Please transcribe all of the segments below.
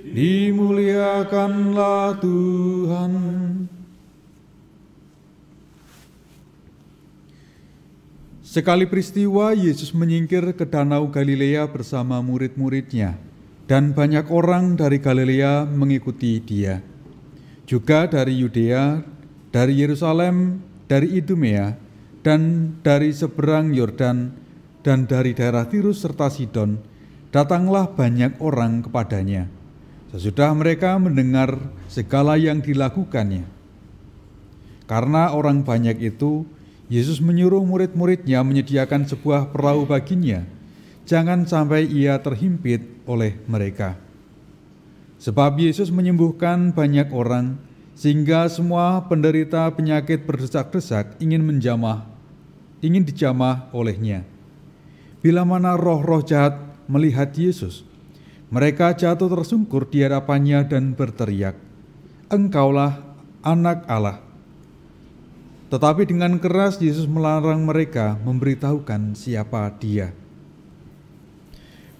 Dimuliakanlah Tuhan. Sekali peristiwa, Yesus menyingkir ke Danau Galilea bersama murid-muridnya, dan banyak orang dari Galilea mengikuti dia. Juga dari Yudea, dari Yerusalem, dari Idumea, dan dari seberang Yordan, dan dari daerah Tirus serta Sidon, datanglah banyak orang kepadanya. Sesudah mereka mendengar segala yang dilakukannya. Karena orang banyak itu, Yesus menyuruh murid-muridnya menyediakan sebuah perahu baginya, jangan sampai ia terhimpit oleh mereka. Sebab Yesus menyembuhkan banyak orang, sehingga semua penderita penyakit berdesak-desak ingin dijamah olehnya. Bila mana roh-roh jahat melihat Yesus, mereka jatuh tersungkur di hadapannya dan berteriak, "Engkaulah Anak Allah." Tetapi dengan keras Yesus melarang mereka memberitahukan siapa Dia.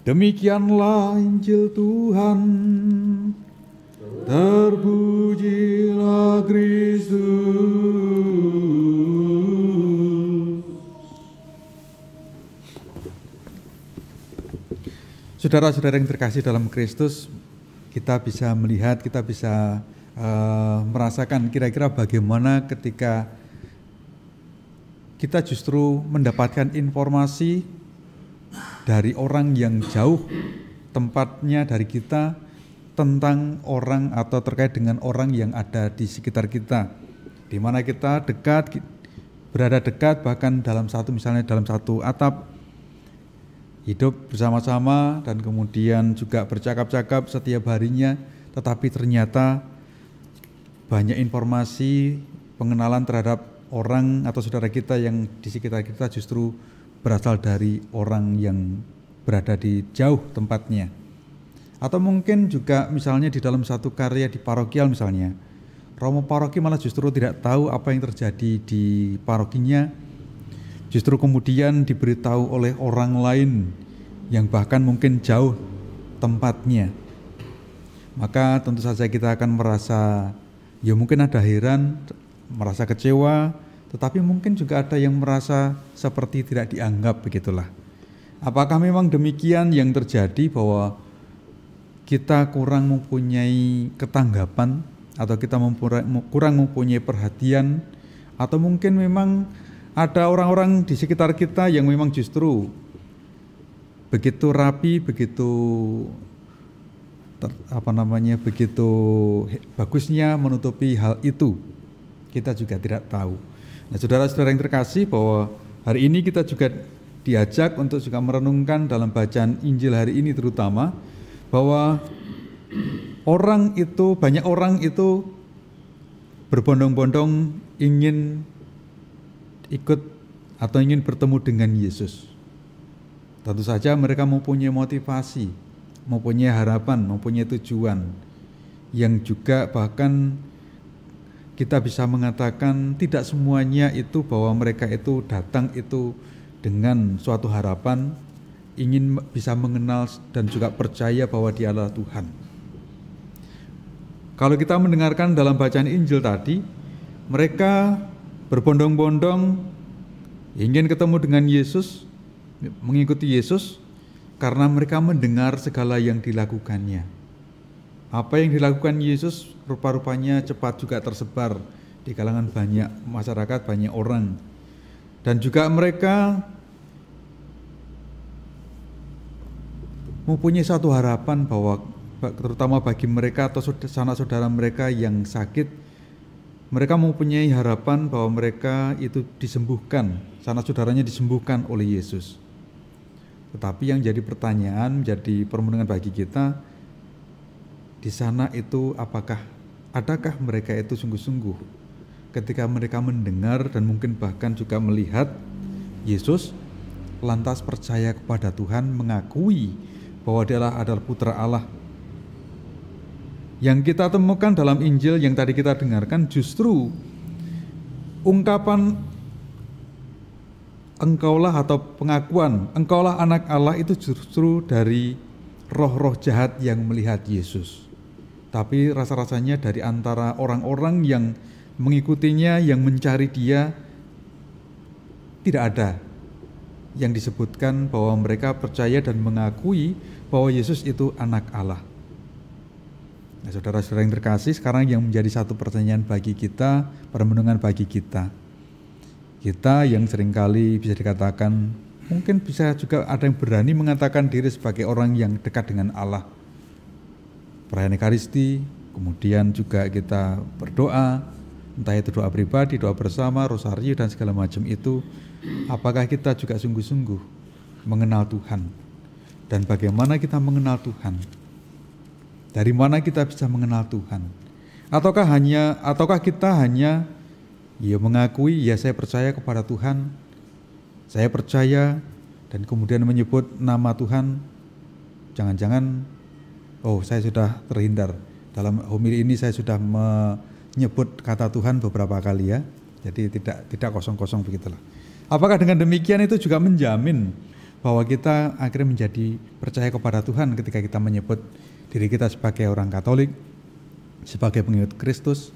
Demikianlah Injil Tuhan. Terpujilah Kristus. Saudara-saudara yang terkasih dalam Kristus, kita bisa melihat, kita bisa merasakan kira-kira bagaimana ketika kita justru mendapatkan informasi dari orang yang jauh tempatnya dari kita tentang orang atau terkait dengan orang yang ada di sekitar kita, di mana kita dekat, berada dekat, bahkan misalnya dalam satu atap, hidup bersama-sama dan kemudian juga bercakap-cakap setiap harinya, tetapi ternyata banyak informasi pengenalan terhadap orang atau saudara kita yang di sekitar kita justru berasal dari orang yang berada di jauh tempatnya. Atau mungkin juga misalnya di dalam satu karya di parokial misalnya, romo paroki malah justru tidak tahu apa yang terjadi di parokinya, justru kemudian diberitahu oleh orang lain yang bahkan mungkin jauh tempatnya. Maka tentu saja kita akan merasa, ya mungkin ada heran, merasa kecewa, tetapi mungkin juga ada yang merasa seperti tidak dianggap, begitulah. Apakah memang demikian yang terjadi, bahwa kita kurang mempunyai ketanggapan, atau kita kurang mempunyai perhatian, atau mungkin memang ada orang-orang di sekitar kita yang memang justru begitu rapi, begitu bagusnya menutupi hal itu, kita juga tidak tahu. Nah, saudara-saudara yang terkasih, bahwa hari ini kita juga diajak untuk juga merenungkan dalam bacaan Injil hari ini terutama, bahwa banyak orang itu berbondong-bondong ingin ikut atau ingin bertemu dengan Yesus. Tentu saja mereka mempunyai motivasi, mempunyai harapan, mempunyai tujuan, yang juga bahkan kita bisa mengatakan tidak semuanya itu bahwa mereka itu datang itu dengan suatu harapan, ingin bisa mengenal dan juga percaya bahwa Dia adalah Tuhan. Kalau kita mendengarkan dalam bacaan Injil tadi, mereka berbondong-bondong ingin ketemu dengan Yesus, mengikuti Yesus, karena mereka mendengar segala yang dilakukannya. Apa yang dilakukan Yesus rupa-rupanya cepat juga tersebar di kalangan banyak masyarakat, banyak orang. Dan juga mereka mempunyai satu harapan bahwa terutama bagi mereka atau sanak saudara mereka yang sakit, mereka mempunyai harapan bahwa mereka itu disembuhkan, sanak saudaranya disembuhkan oleh Yesus. Tetapi yang jadi pertanyaan, jadi permenungan bagi kita, di sana itu adakah mereka itu sungguh-sungguh ketika mereka mendengar dan mungkin bahkan juga melihat Yesus, lantas percaya kepada Tuhan, mengakui bahwa Dia adalah Putra Allah. Yang kita temukan dalam Injil yang tadi kita dengarkan, justru ungkapan engkaulah atau pengakuan engkaulah anak Allah itu justru dari roh-roh jahat yang melihat Yesus. tapi rasa-rasanya dari antara orang-orang yang mengikutinya, yang mencari dia, tidak ada yang disebutkan bahwa mereka percaya dan mengakui bahwa Yesus itu anak Allah. Nah, saudara-saudara yang terkasih, sekarang yang menjadi satu pertanyaan bagi kita, perenungan bagi kita. Kita yang seringkali bisa dikatakan, mungkin bisa juga ada yang berani mengatakan diri sebagai orang yang dekat dengan Allah. Perayaan Ekaristi, kemudian juga kita berdoa, entah itu doa pribadi, doa bersama, rosario dan segala macam itu. Apakah kita juga sungguh-sungguh mengenal Tuhan? Dan bagaimana kita mengenal Tuhan? Dari mana kita bisa mengenal Tuhan? Ataukah kita hanya mengakui, ya saya percaya kepada Tuhan, saya percaya, dan kemudian menyebut nama Tuhan. Jangan-jangan, saya sudah terhindar. Dalam homili ini saya sudah menyebut kata Tuhan beberapa kali ya. Jadi tidak kosong-kosong begitulah. Apakah dengan demikian itu juga menjamin bahwa kita akhirnya menjadi percaya kepada Tuhan ketika kita menyebut diri kita sebagai orang Katolik, sebagai pengikut Kristus,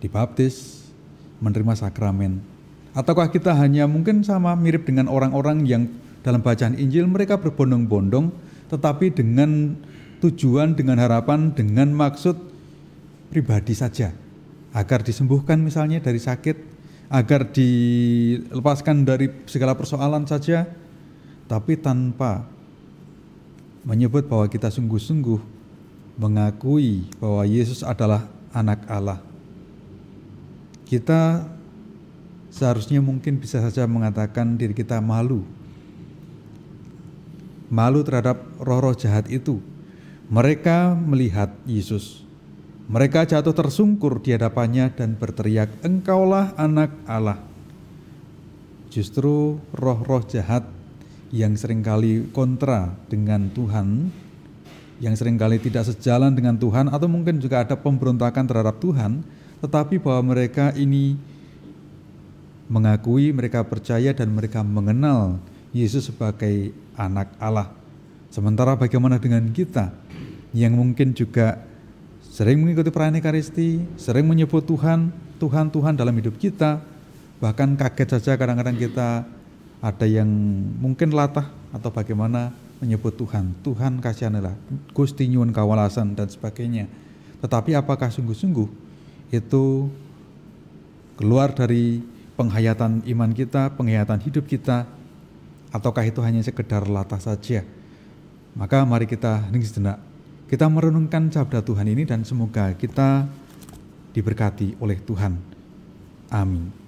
dibaptis, menerima sakramen? Ataukah kita hanya mungkin sama mirip dengan orang-orang yang dalam bacaan Injil mereka berbondong-bondong, tetapi dengan tujuan, dengan harapan, dengan maksud pribadi saja, agar disembuhkan misalnya dari sakit, agar dilepaskan dari segala persoalan saja, tapi tanpa menyebut bahwa kita sungguh-sungguh mengakui bahwa Yesus adalah anak Allah. Kita seharusnya mungkin bisa saja mengatakan diri kita malu terhadap roh-roh jahat itu. Mereka melihat Yesus, mereka jatuh tersungkur di hadapannya dan berteriak, "Engkaulah anak Allah." Justru roh-roh jahat yang seringkali kontra dengan Tuhan, yang seringkali tidak sejalan dengan Tuhan, atau mungkin juga ada pemberontakan terhadap Tuhan, tetapi bahwa mereka ini mengakui, mereka percaya dan mereka mengenal Yesus sebagai anak Allah. Sementara bagaimana dengan kita yang mungkin juga sering mengikuti perayaan Ekaristi, sering menyebut Tuhan dalam hidup kita, bahkan kaget saja kadang-kadang kita ada yang mungkin latah atau bagaimana menyebut Tuhan kasihanilah, Gusti nyuwun kawalasan dan sebagainya. Tetapi apakah sungguh-sungguh itu keluar dari penghayatan iman kita, penghayatan hidup kita, ataukah itu hanya sekedar latah saja? Maka mari kita hening sejenak, kita merenungkan sabda Tuhan ini dan semoga kita diberkati oleh Tuhan. Amin.